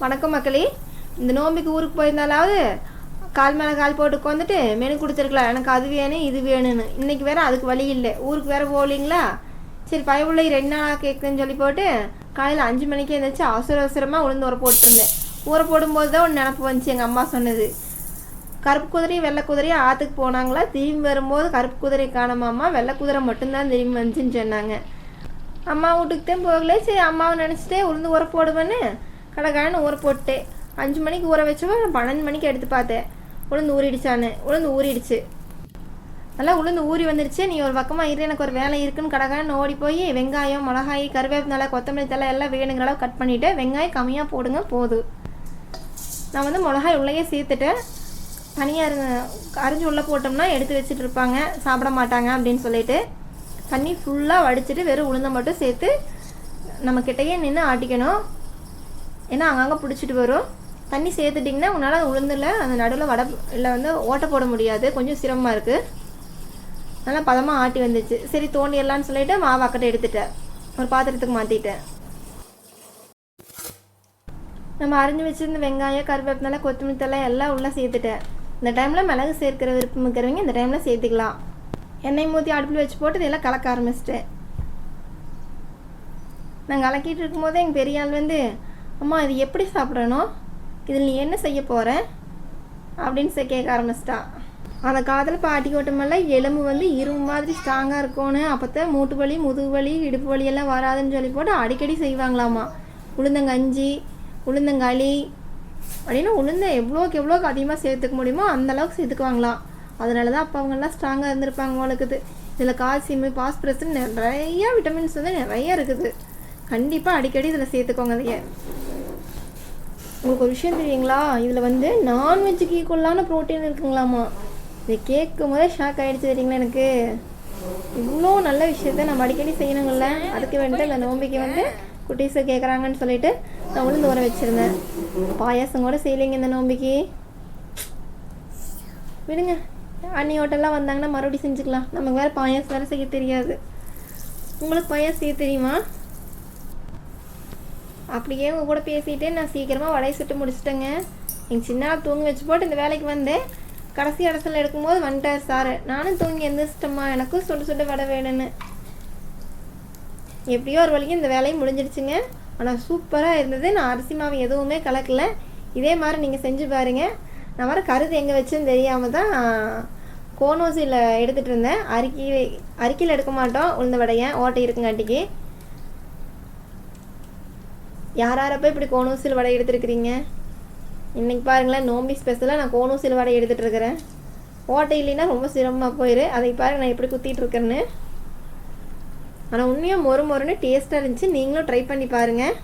வணக்கம் மக்களே. இந்த நோம்பிக்கு ஊருக்கு போயிருந்தாலாவது கால் மேலே கால் போட்டு உட்காந்துட்டு மெனு கொடுத்துருக்கலாம், எனக்கு அது வேணும் இது வேணும்னு. இன்றைக்கி வேறு அதுக்கு வழி இல்லை, ஊருக்கு வேறு போகலிங்களா. சரி பயவுள்ள 2 நாளாக கேட்குதுன்னு சொல்லி போட்டு காலையில் 5 மணிக்கே எழுந்திரிச்சு அவசரமாக உளுந்து ஊற போட்டுருந்தேன். ஊற போடும்போது தான் ஒன்று நினப்பு வந்துச்சு. எங்கள் அம்மா சொன்னது, கருப்பு குதிரையும் வெள்ளை குதிரையும் ஆற்றுக்கு போனாங்களா, திரும்பி வரும்போது கருப்பு குதிரை காணாமாம்மா, வெள்ளை குதிரை மட்டும்தான் திரும்பி வந்துச்சுன்னு சொன்னாங்க. அம்மா வீட்டுக்கு தான் போகல. சரி அம்மாவை நினச்சிட்டே உளுந்து ஊற போடுவேன்னு கடைக்காரன்னு ஊற போட்டேன். 5 மணிக்கு ஊற வச்சவோ 12 மணிக்கு எடுத்து பார்த்தேன் உளுந்து ஊறிடுச்சான்னு. உளுந்து ஊறிடுச்சு, நல்லா உளுந்து ஊறி வந்துடுச்சு. நீ ஒரு பக்கமாக இரு, எனக்கு ஒரு வேலை இருக்குன்னு கடைக்காரன்னு ஓடி போய் வெங்காயம், மிளகாய், கருவேப்பிலை, கொத்தமல்லி தலை எல்லாம் வேணுங்கிற அளவு கட் பண்ணிவிட்டு, வெங்காயம் கம்மியாக போடுங்க போதும். நான் வந்து மிளகாய் உள்ளேயே சேர்த்துட்டேன். தனியாக அரிஞ்சு உள்ளே போட்டோம்னா எடுத்து வச்சுட்டு இருப்பாங்க, சாப்பிட மாட்டாங்க அப்படின்னு சொல்லிட்டு தண்ணி ஃபுல்லாக வடிச்சிட்டு வெறும் உளுந்தை மட்டும் சேர்த்து நம்ம கிட்டையே நின்று ஆட்டிக்கணும். ஏன்னா அங்கங்கே பிடிச்சிட்டு வரும். தண்ணி சேர்த்துட்டிங்கன்னா உன்னால் உளுந்தில் அந்த நடுவில் வடை இல்லை வந்து ஓட்டை போட முடியாது, கொஞ்சம் சிரமமாக இருக்குது. நல்லா பதமாக ஆட்டி வந்துச்சு. சரி தோண்டிடலான்னு சொல்லிவிட்டு மாவாக்கட்டை எடுத்துட்டேன், ஒரு பாத்திரத்துக்கு மாற்றிட்டேன். நம்ம அரிஞ்சு வச்சுருந்த வெங்காயம், கருவேப்பிலை, கொத்தமல்லி தழை எல்லாம் உள்ளே சேர்த்துட்டேன். இந்த டைமில் மிளகு சேர்க்கிற விருப்பம் இருக்கிறவங்க இந்த டைமில் சேர்த்துக்கலாம். எண்ணெய் ஊற்றி அடுப்பில் வச்சு போட்டு இதெல்லாம் கலக்க ஆரம்பிச்சிட்டேன். நான் கலக்கிட்டு இருக்கும்போதே எங்கள் பெரிய ஆள் வந்து, அம்மா இது எப்படி சாப்பிடணும், இதில் நீ என்ன செய்ய போகிற அப்படின்னு கேட்க ஆரம்பிச்சிட்டான். அந்த காலத்தில் பாட்டி ஓட்டமெல்லாம் எலும்பு வந்து இரும்பு மாதிரி ஸ்ட்ராங்காக இருக்கணும், அப்போ தான் மூட்டு வலி, முதுகு வலி, இடுப்பு வலியெல்லாம் வராதுன்னு சொல்லி போட்டு அடிக்கடி செய்வாங்களாமா. உளுந்தங்கஞ்சி, உளுந்தங்களி அப்படின்னு உளுந்த எவ்வளோக்கு அதிகமாக சேர்த்துக்க முடியுமோ அந்தளவுக்கு சேர்த்துக்குவாங்களாம். அதனால தான் அப்போ அவங்கெல்லாம் ஸ்ட்ராங்காக இருந்திருப்பாங்க உங்களுக்கு. இதில் கால்சியம், பாஸ்பரஸ் நிறையா விட்டமின்ஸ் வந்து நிறையா இருக்குது. கண்டிப்பாக அடிக்கடி இதில் சேர்த்துக்கோங்க. அதையே உங்களுக்கு ஒரு விஷயம் தெரியுங்களா, இதில் வந்து நான்வெஜ்ஜுக்கு ஈக்குவலான ப்ரோட்டீன் இருக்குங்களாமா. இதை கேட்கும் போதே ஷாக் ஆகிடுச்சு தெரியுங்களா எனக்கு. இவ்வளோ நல்ல விஷயத்த நம்ம அடிக்கடி செய்யணுங்கள்ல. அதுக்கு வந்துட்டு இந்த நோம்பிக்கு வந்து குட்டீஸை கேட்குறாங்கன்னு சொல்லிட்டு நான் உளுந்து ஊற வச்சுருந்தேன். பாயாசம் கூட செய்யலைங்க இந்த நோம்பிக்கு. விடுங்க, அண்ணி ஹோட்டல்லாம் வந்தாங்கன்னா மறுபடியும் செஞ்சுக்கலாம். நமக்கு வேறு பாயாசம் வேறு செய்ய தெரியாது. உங்களுக்கு பாயாசம் செய்ய தெரியுமா? அப்படியே உங்கள் கூட பேசிகிட்டே நான் சீக்கிரமாக வடையை சுட்டு முடிச்சிட்டேங்க. எங்கள் சின்ன தூங்கி வச்சு போட்டு இந்த வேலைக்கு வந்தேன். கடைசி இடத்துல எடுக்கும்போது வந்துட்டார் சார். நானும் தூங்கி எந்திரிச்சிட்டம்மா, எனக்கும் சுட்டு வடை வேணும்னு. எப்படியோ ஒரு வரைக்கும் இந்த வேலையும் முடிஞ்சிடுச்சுங்க. ஆனால் சூப்பராக இருந்தது. நான் அரிசி மாவு எதுவுமே கலக்கலை. இதே மாதிரி நீங்கள் செஞ்சு பாருங்கள். நான் வர கருது எங்கே வச்சுன்னு தெரியாமல் தான் கோனோசியில் எடுத்துகிட்டு இருந்தேன். அரிக்கையில் எடுக்க மாட்டோம் உளுந்த வடையை, ஓட்டை இருக்குங்காட்டிக்கு. யாராரப்போ இப்படி கோனூசில் வடை எடுத்துருக்கிறீங்க? இன்றைக்கி பாருங்களேன், நோம்பி ஸ்பெஷலாக நான் கோனூசில் வடை எடுத்துகிட்ருக்கிறேன். ஓட்டை இல்லைன்னா ரொம்ப சிரமமாக போயிரு. அதை பாருங்கள் நான் எப்படி குத்திகிட்ருக்கேன்னு. ஆனால் உண்மையாக மொறுன்னு டேஸ்ட்டாக இருந்துச்சு. நீங்களும் ட்ரை பண்ணி பாருங்கள்.